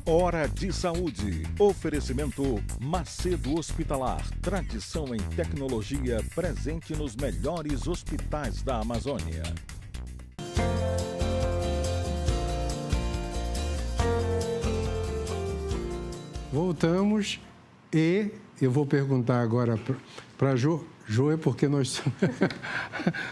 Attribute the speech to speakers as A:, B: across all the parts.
A: Hora de Saúde. Oferecimento Macedo Hospitalar. Tradição em tecnologia presente nos melhores hospitais da Amazônia.
B: Voltamos e eu vou perguntar agora para a Jo. Jo é porque nós...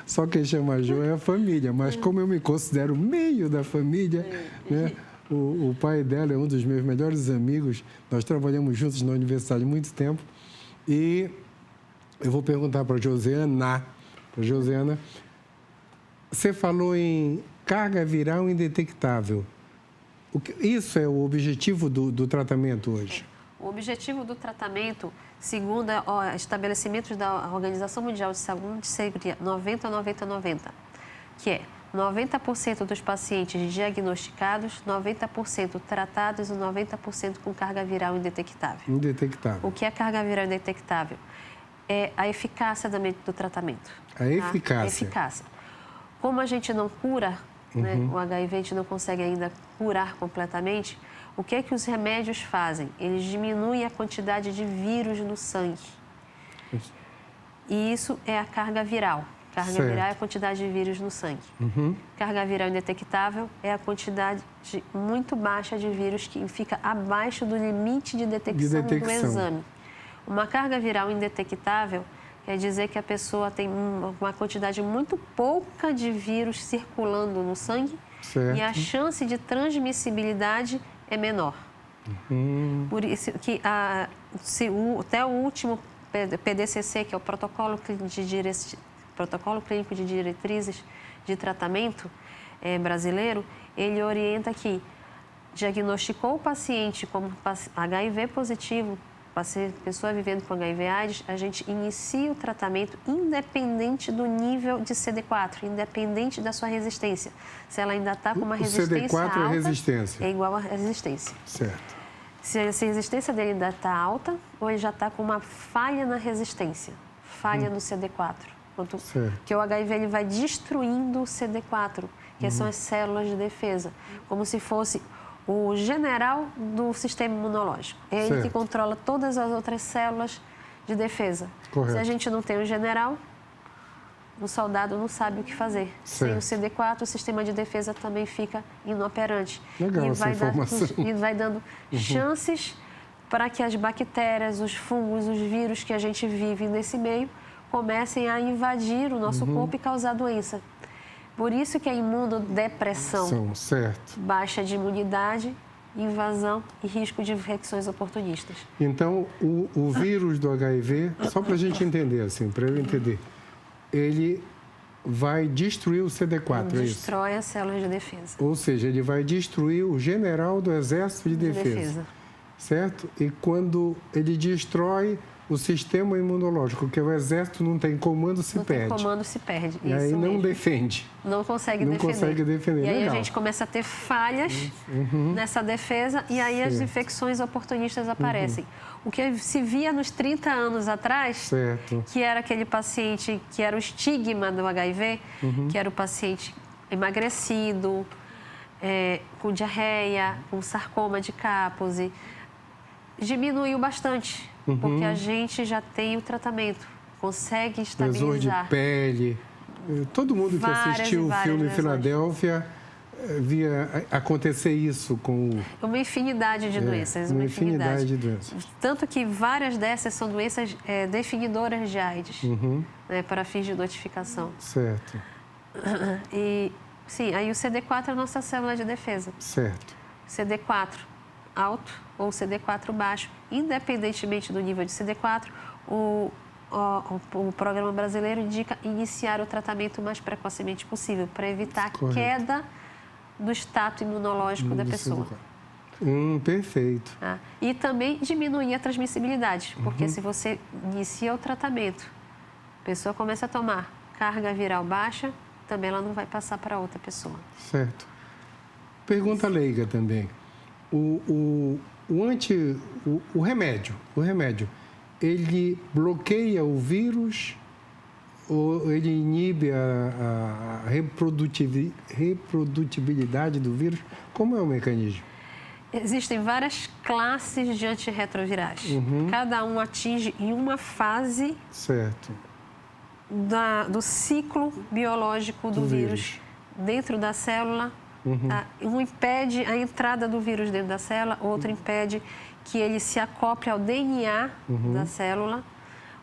B: Só quem chama Jo é a família, mas como eu me considero meio da família, né? O pai dela é um dos meus melhores amigos. Nós trabalhamos juntos na universidade há muito tempo. E eu vou perguntar para a Josiana. Josiana, você falou em carga viral indetectável. Isso é o objetivo do tratamento hoje?
C: O objetivo do tratamento, segundo estabelecimentos da Organização Mundial de Saúde, seria 90-90-90, que é 90% dos pacientes diagnosticados, 90% tratados e 90% com carga viral indetectável.
B: Indetectável.
C: O que é carga viral indetectável? É a eficácia do tratamento.
B: A eficácia.
C: A eficácia. Como a gente não cura, né, o HIV a gente não consegue ainda curar completamente, o que é que os remédios fazem? Eles diminuem a quantidade de vírus no sangue. E isso é a carga viral. Carga viral é a quantidade de vírus no sangue. Carga viral indetectável é a quantidade muito baixa de vírus que fica abaixo do limite de detecção do exame. Uma carga viral indetectável quer dizer que a pessoa tem uma quantidade muito pouca de vírus circulando no sangue e a chance de transmissibilidade é menor. Por isso que até o último PDCC, que é o Protocolo Clínico de Diretrizes de Tratamento brasileiro, ele orienta que diagnosticou o paciente como HIV positivo, pessoa vivendo com HIV/AIDS, a gente inicia o tratamento independente do nível de CD4, independente da sua resistência. Se ela ainda está com uma resistência
B: alta... O CD4 é resistência.
C: É igual a resistência.
B: Certo.
C: Se a resistência dele ainda está alta, ou ele já está com uma falha na resistência, falha no CD4. Que o HIV ele vai destruindo o CD4, que são as células de defesa, como se fosse o general do sistema imunológico. É ele que controla todas as outras células de defesa.
B: Correto.
C: Se a gente não tem o general, o soldado não sabe o que fazer. Sem o CD4, o sistema de defesa também fica inoperante.
B: Legal essa informação.
C: E vai dando chances para que as bactérias, os fungos, os vírus que a gente vive nesse meio comecem a invadir o nosso corpo e causar doença. Por isso que a imunodepressão, baixa de imunidade, invasão e risco de infecções oportunistas.
B: Então, o vírus do HIV, só para a gente entender, assim, para eu entender, ele vai destruir o CD4, é isso?
C: Destrói as células de defesa.
B: Ou seja, ele vai destruir o general do Exército de Defesa. Certo? E quando ele destrói o sistema imunológico, que o Exército não tem comando, se perde.
C: Não tem comando, se perde.
B: E aí não defende.
C: Não consegue defender.
B: Não consegue defender.
C: E aí a gente começa a ter falhas nessa defesa e aí as infecções oportunistas aparecem. O que se via nos 30 anos atrás, que era aquele paciente, que era o estigma do HIV, que era o paciente emagrecido, com diarreia, com sarcoma de Kaposi, diminuiu bastante. Porque a gente já tem o tratamento, consegue estabilizar.
B: Lesões de pele. Todo mundo que assistiu o filme Filadélfia via acontecer isso com...
C: Uma infinidade de doenças.
B: Uma infinidade de doenças.
C: Tanto que várias dessas são doenças definidoras de AIDS, né, para fins de notificação.
B: Certo.
C: E, sim, aí o CD4 é a nossa célula de defesa.
B: Certo.
C: CD4 alto ou CD4 baixo, independentemente do nível de CD4, o programa brasileiro indica iniciar o tratamento o mais precocemente possível, para evitar a queda do status imunológico da pessoa.
B: Perfeito.
C: E também diminuir a transmissibilidade, porque se você inicia o tratamento, a pessoa começa a tomar carga viral baixa, também ela não vai passar para outra pessoa.
B: Certo. Pergunta leiga também. O remédio, ele bloqueia o vírus ou ele inibe a reprodutibilidade do vírus? Como é o mecanismo?
C: Existem várias classes de antirretrovirais. Cada um atinge em uma fase do ciclo biológico do vírus dentro da célula. Tá? Um impede a entrada do vírus dentro da célula, outro impede que ele se acople ao DNA da célula,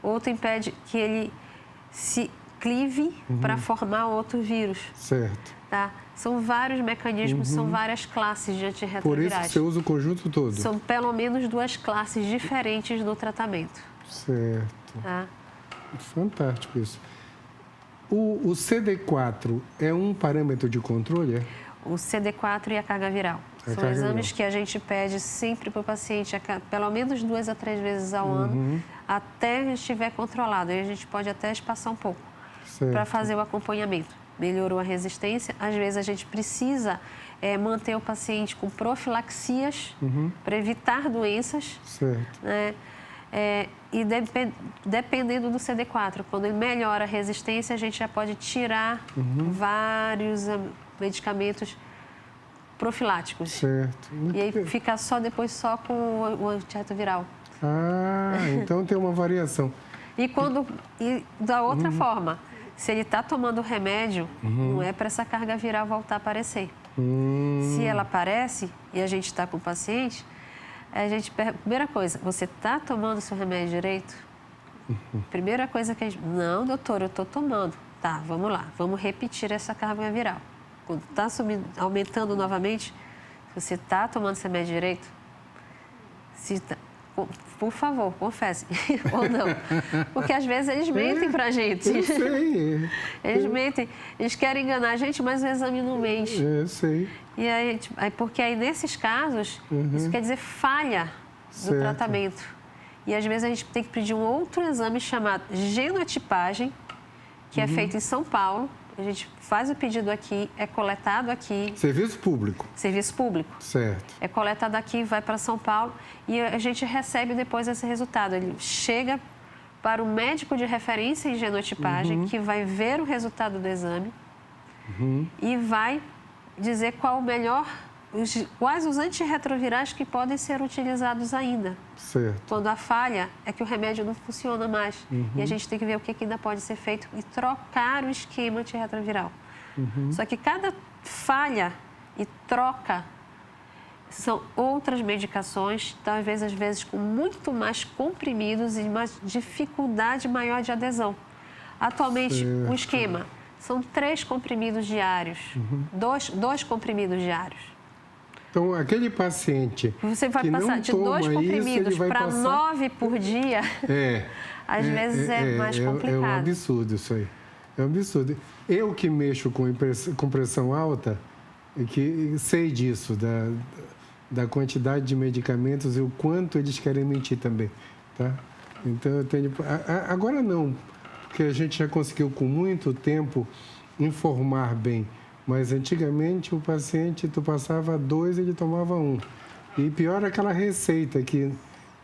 C: outro impede que ele se clive para formar outro vírus. Tá? São vários mecanismos, são várias classes de antirretrovirais.
B: Por isso que você usa o conjunto todo?
C: São pelo menos 2 classes diferentes do tratamento. Tá?
B: Fantástico isso. O CD4 é um parâmetro de controle?
C: O CD4 e a carga viral. São exames que a gente pede sempre para o paciente, pelo menos 2 a 3 vezes ao ano, até ele estiver controlado. Aí a gente pode até espaçar um pouco para fazer o acompanhamento. Melhorou a resistência, às vezes a gente precisa manter o paciente com profilaxias para evitar doenças. Né? E dependendo do CD4, quando ele melhora a resistência, a gente já pode tirar vários medicamentos profiláticos. E aí fica depois só com o antirretroviral.
B: Então tem uma variação.
C: E da outra forma, se ele está tomando o remédio, não é para essa carga viral voltar a aparecer. Se ela aparece e a gente está com o paciente, primeira coisa, você está tomando o seu remédio direito? Primeira coisa que a gente... Não, doutor, eu estou tomando. Tá, vamos lá, vamos repetir essa carga viral. Quando está aumentando novamente, você está tomando esse remédio direito? Por favor, confesse. Ou não. Porque às vezes eles mentem para a gente.
B: Eu sei.
C: Eles mentem. Eles querem enganar a gente, mas o exame não mente.
B: Eu sei.
C: E aí, porque aí, nesses casos, isso quer dizer falha do tratamento. E às vezes a gente tem que pedir um outro exame chamado genotipagem, que é feito em São Paulo. A gente faz o pedido aqui, é coletado aqui.
B: Serviço público?
C: Serviço público. É coletado aqui, vai para São Paulo e a gente recebe depois esse resultado. Ele chega para o médico de referência em genotipagem, que vai ver o resultado do exame e vai dizer qual o melhor, quais os antirretrovirais que podem ser utilizados ainda. Quando a falha é que o remédio não funciona mais. E a gente tem que ver o que ainda pode ser feito e trocar o esquema antirretroviral. Só que cada falha e troca são outras medicações, talvez às vezes com muito mais comprimidos e mais dificuldade maior de adesão. Atualmente, o esquema são 3 comprimidos diários, 2 comprimidos diários.
B: Então, aquele paciente
C: você vai
B: que
C: passar
B: não
C: de
B: toma
C: 2 comprimidos para 9 por dia, às vezes é mais complicado.
B: É um absurdo isso aí. É um absurdo. Eu que mexo com pressão alta, que sei disso, da quantidade de medicamentos e o quanto eles querem mentir também, tá? Então, eu tenho... Agora não, porque a gente já conseguiu com muito tempo informar bem. Mas antigamente o paciente, tu passava 2, ele tomava 1. E pior aquela receita que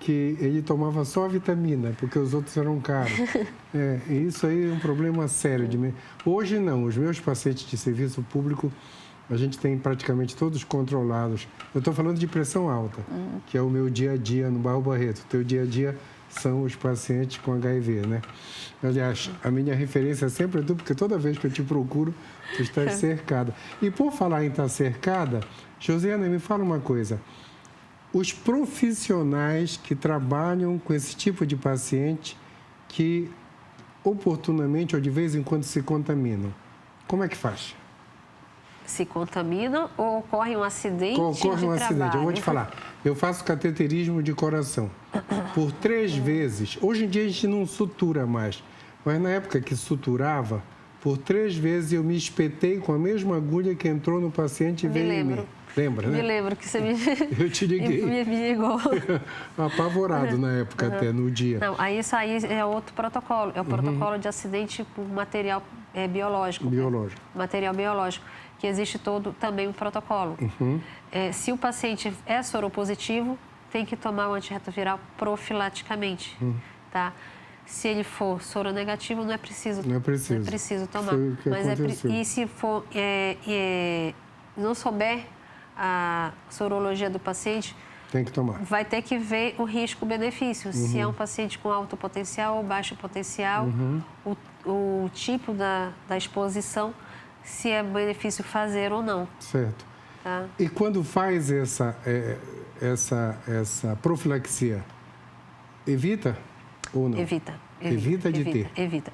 B: ele tomava só vitamina, porque os outros eram caros. Isso aí é um problema sério. Hoje não, os meus pacientes de serviço público, a gente tem praticamente todos controlados. Eu estou falando de pressão alta, que é o meu dia a dia no Bairro Barreto. O teu dia a dia são os pacientes com HIV, né? Aliás, a minha referência sempre é tu, porque toda vez que eu te procuro, tu estás cercada. E por falar em estar cercada, Josiana, me fala uma coisa. Os profissionais que trabalham com esse tipo de paciente que oportunamente ou de vez em quando se contaminam, como é que faz?
C: Se contaminam ou ocorre um acidente
B: Ocorre um acidente.
C: trabalho?
B: Eu vou te falar. Eu faço cateterismo de coração. Por 3 vezes. Hoje em dia a gente não sutura mais. Mas na época que suturava, por 3 vezes eu me espetei com a mesma agulha que entrou no paciente e veio em mim. Lembra, né?
C: Me lembro que você me...
B: Eu te liguei.
C: me ligou.
B: Apavorado na época até, no dia.
C: Não, aí isso aí é outro protocolo. É o protocolo de acidente por material biológico.
B: Biológico.
C: Né? Material biológico. Que existe também um protocolo. Se o paciente é soropositivo, tem que tomar o antirretroviral profilaticamente, tá? Se ele for soronegativo, não é preciso tomar.
B: Foi o que aconteceu.
C: E se for não souber a sorologia do paciente,
B: tem que tomar.
C: vai ter que ver o risco-benefício. Se é um paciente com alto potencial ou baixo potencial, o tipo da exposição, se é benefício fazer ou não.
B: Certo.
C: Tá?
B: E quando faz essa profilaxia, evita ou não?
C: Evita
B: de ter?
C: Evita.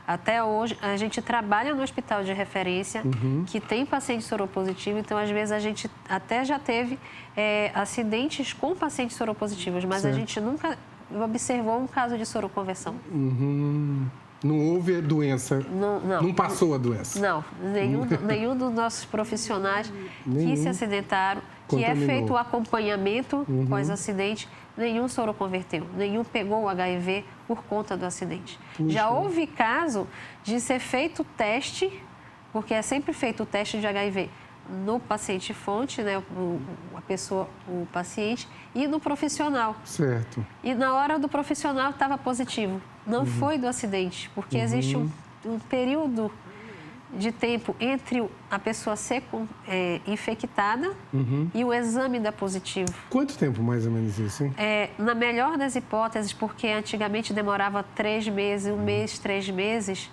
C: Até hoje, a gente trabalha no hospital de referência que tem paciente soropositivo, então, às vezes, a gente até já teve acidentes com pacientes soropositivos, mas a gente nunca observou um caso de soroconversão.
B: Não houve doença? Não passou a doença?
C: Não, nenhum dos nossos profissionais que se acidentaram, que é feito o acompanhamento pós-acidente, nenhum soroconverteu, nenhum pegou o HIV por conta do acidente.
B: Puxa.
C: Já houve caso de ser feito o teste, porque é sempre feito o teste de HIV no paciente fonte, né, o paciente, e no profissional.
B: Certo.
C: E na hora do profissional estava positivo. Não foi do acidente, porque existe um período de tempo entre a pessoa ser infectada e o exame dar positivo.
B: Quanto tempo mais ou menos isso, hein?
C: Na melhor das hipóteses, porque antigamente demorava 3 meses, 1 mês, 3 meses,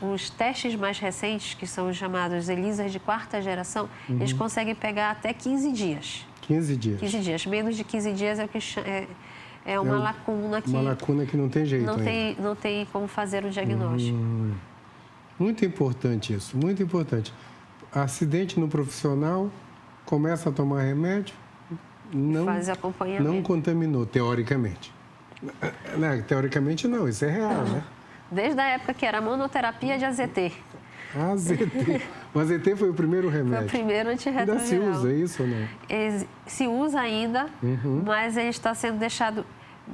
C: os testes mais recentes, que são os chamados ELISA de 4ª geração, eles conseguem pegar até 15 dias.
B: 15 dias.
C: 15 dias. Menos de 15 dias é o que é uma lacuna que...
B: Uma lacuna que não tem jeito
C: não tem como fazer o diagnóstico.
B: Muito importante isso, muito importante. Acidente no profissional, começa a tomar remédio,
C: faz acompanhamento.
B: Não contaminou, teoricamente. Não, teoricamente não, isso é real, né?
C: Desde a época que era monoterapia de AZT.
B: AZT. O AZT foi o primeiro remédio.
C: Foi o primeiro antirretroviral.
B: Ainda se usa isso ou não?
C: Se usa ainda, mas ele está sendo deixado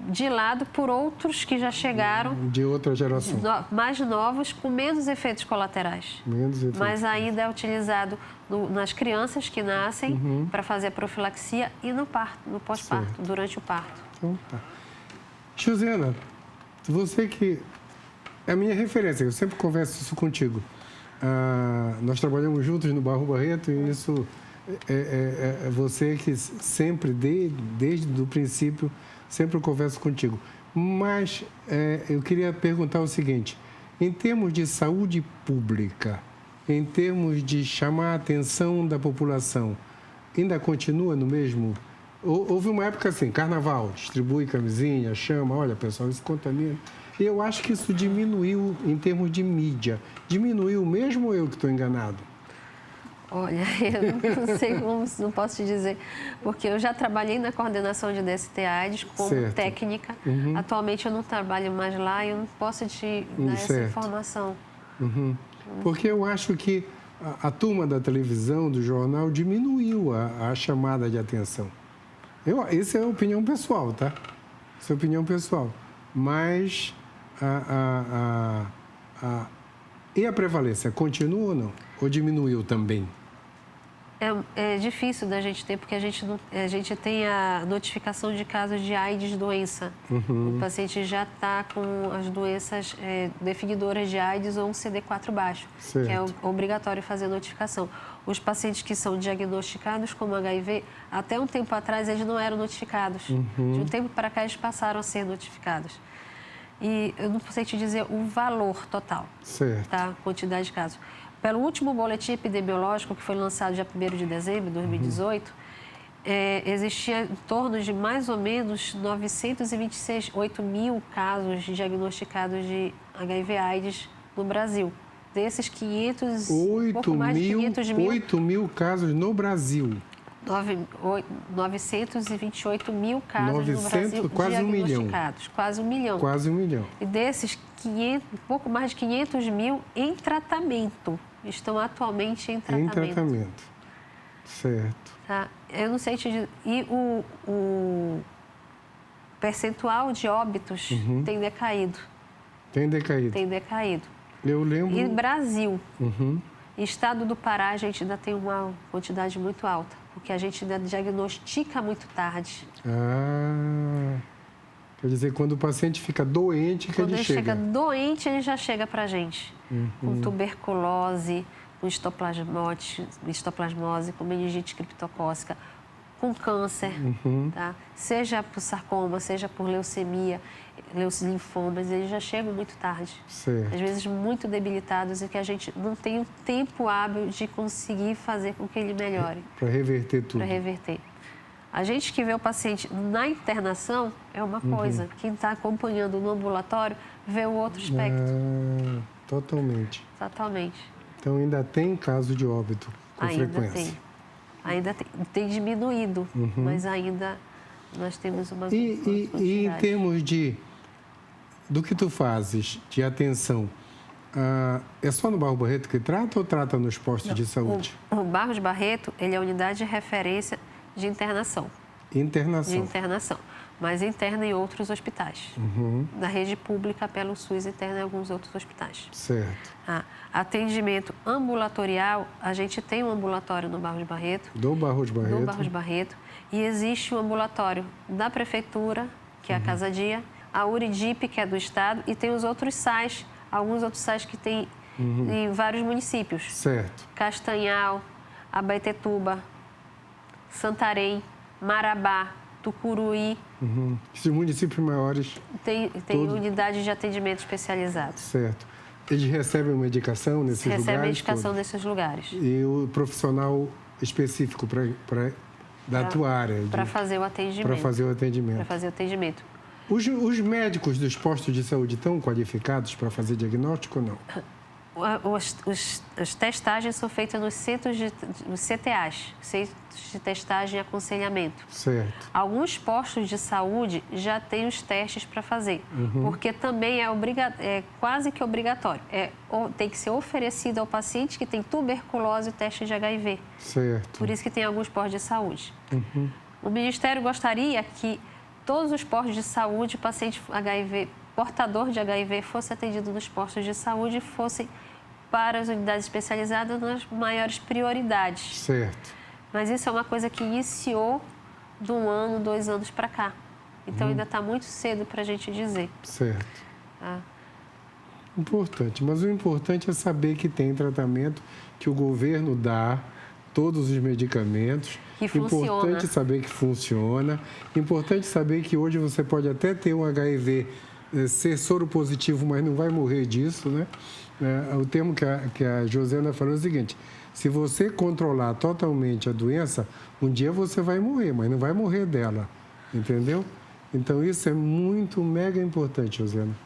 C: de lado por outros que já chegaram.
B: De outra geração.
C: Mais novos, com menos efeitos colaterais.
B: Menos efeitos.
C: Mas ainda é utilizado nas crianças que nascem para fazer a profilaxia e no parto, no pós-parto, durante o parto.
B: Então tá. Josiana, você que é a minha referência, eu sempre converso isso contigo. Nós trabalhamos juntos no Barro Barreto e isso é você que sempre, desde o princípio, sempre converso contigo. Mas eu queria perguntar o seguinte, em termos de saúde pública, em termos de chamar a atenção da população, ainda continua no mesmo? Houve uma época assim, carnaval, distribui camisinha, chama, olha pessoal, isso contamina. Eu acho que isso diminuiu em termos de mídia. Diminuiu mesmo ou eu que estou enganado?
C: Olha, eu não sei como, não posso te dizer, porque eu já trabalhei na coordenação de DST-AIDS como técnica. Atualmente eu não trabalho mais lá e eu não posso te dar essa informação.
B: Porque eu acho que a turma da televisão, do jornal, diminuiu a chamada de atenção. Essa é a opinião pessoal, tá? Essa é a opinião pessoal. Mas e a prevalência, continua ou não? Ou diminuiu também?
C: É difícil da gente ter, porque a gente tem a notificação de casos de AIDS doença. O paciente já está com as doenças definidoras de AIDS ou um CD4 baixo,
B: certo.
C: Que é obrigatório fazer a notificação. Os pacientes que são diagnosticados como HIV, até um tempo atrás eles não eram notificados. De um tempo para cá eles passaram a ser notificados. E eu não sei te dizer o valor total,
B: certo.
C: Tá? Quantidade de casos. Pelo último boletim epidemiológico, que foi lançado dia 1º de dezembro de 2018, existia em torno de mais ou menos 928 mil casos diagnosticados de HIV/AIDS no Brasil. Desses 500, pouco mais de 500 mil...
B: 8 mil casos no Brasil.
C: 928 mil casos no Brasil
B: quase
C: diagnosticados. Quase 1 milhão.
B: Quase 1 milhão.
C: E desses, pouco mais de 500 mil em tratamento. Estão atualmente em tratamento.
B: Em tratamento. Certo.
C: Tá? Eu não sei te dizer. E o percentual de óbitos tem decaído.
B: Tem decaído.
C: Tem decaído.
B: Eu lembro...
C: E Brasil, estado do Pará, a gente ainda tem uma quantidade muito alta, porque a gente ainda diagnostica muito tarde.
B: Quer dizer, quando o paciente fica doente, que ele chega.
C: Quando ele chega doente, ele já chega para a gente. Com tuberculose, com histoplasmose, com meningite criptocócica, com câncer, tá? Seja por sarcoma, seja por leucemia, linfomas, eles já chegam muito tarde.
B: Certo.
C: Às vezes muito debilitados e que a gente não tem o tempo hábil de conseguir fazer com que ele melhore.
B: Para reverter tudo.
C: Para reverter. A gente que vê o paciente na internação é uma coisa. Quem está acompanhando no ambulatório vê o outro espectro.
B: Totalmente.
C: Totalmente.
B: Então ainda tem caso de óbito com frequência.
C: Ainda tem diminuído, mas ainda nós temos uma
B: E em termos do que tu fazes de atenção, é só no Barros Barreto que trata ou trata nos postos de saúde?
C: O Barros Barreto, ele é a unidade de referência de internação.
B: Internação.
C: De internação, mas interna em outros hospitais. Da rede pública, pelo SUS, interna em alguns outros hospitais.
B: Certo.
C: Atendimento ambulatorial, a gente tem um ambulatório no Barros Barreto.
B: Do Barros Barreto.
C: Do Barros Barreto. E existe um ambulatório da Prefeitura, que é a Casa Dia, a Uridip, que é do Estado, e tem os outros SAIs, alguns outros SAIs que tem em vários municípios.
B: Certo.
C: Castanhal, Abaetetuba, Santarém, Marabá, Tucuruí.
B: Esses municípios maiores...
C: Tem unidade de atendimento especializado.
B: Certo. Eles recebem medicação nesses lugares?
C: Recebem medicação nesses lugares.
B: E o profissional específico da tua área?
C: Para fazer o atendimento.
B: Para fazer o atendimento.
C: Para fazer o atendimento.
B: Os médicos dos postos de saúde estão qualificados para fazer diagnóstico ou não?
C: As testagens são feitas nos centros nos CTAs, Centros de Testagem e Aconselhamento.
B: Certo.
C: Alguns postos de saúde já têm os testes para fazer, porque também é quase que obrigatório. Tem que ser oferecido ao paciente que tem tuberculose o teste de HIV.
B: Certo.
C: Por isso que tem alguns postos de saúde. O Ministério gostaria que todos os postos de saúde, o paciente HIV, portador de HIV, fosse atendido nos postos de saúde e fossem para as unidades especializadas nas maiores prioridades.
B: Certo.
C: Mas isso é uma coisa que iniciou de 1 ano, 2 anos para cá. Então ainda está muito cedo para a gente dizer.
B: Certo. Importante. Mas o importante é saber que tem tratamento, que o governo dá, todos os medicamentos.
C: Que funciona.
B: Importante saber que funciona. Importante saber que hoje você pode até ter um HIV, ser soro positivo, mas não vai morrer disso, né? O termo que a Josiana falou é o seguinte: se você controlar totalmente a doença, um dia você vai morrer, mas não vai morrer dela, entendeu? Então isso é muito, mega importante, Josiana.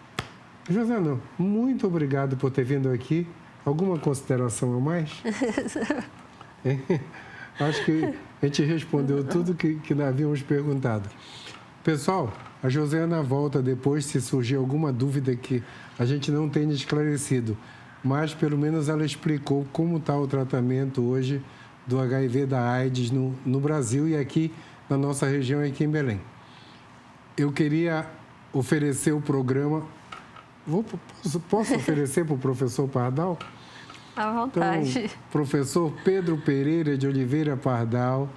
B: Josiana, muito obrigado por ter vindo aqui. Alguma consideração a mais? Acho que a gente respondeu tudo que nós havíamos perguntado. Pessoal, a Josiana volta depois se surgir alguma dúvida que a gente não tenha esclarecido, mas pelo menos ela explicou como está o tratamento hoje do HIV da AIDS no Brasil e aqui na nossa região, aqui em Belém. Eu queria oferecer o programa... Posso oferecer para o professor Pardal?
C: À vontade.
B: Então, professor Pedro Pereira de Oliveira Pardal,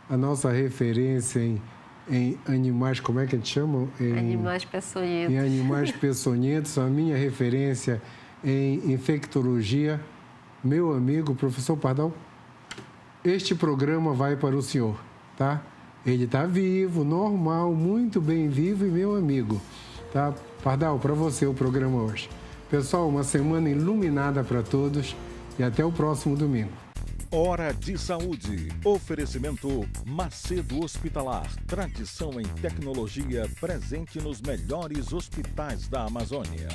B: a nossa referência em animais, como é que a gente chama?
C: Animais peçonhentos.
B: Em animais peçonhentos, a minha referência em infectologia. Meu amigo, professor Pardal, este programa vai para o senhor, tá? Ele está vivo, normal, muito bem vivo e meu amigo, tá? Pardal, para você o programa hoje. Pessoal, uma semana iluminada para todos e até o próximo domingo.
A: Hora de Saúde. Oferecimento Macedo Hospitalar. Tradição em tecnologia presente nos melhores hospitais da Amazônia.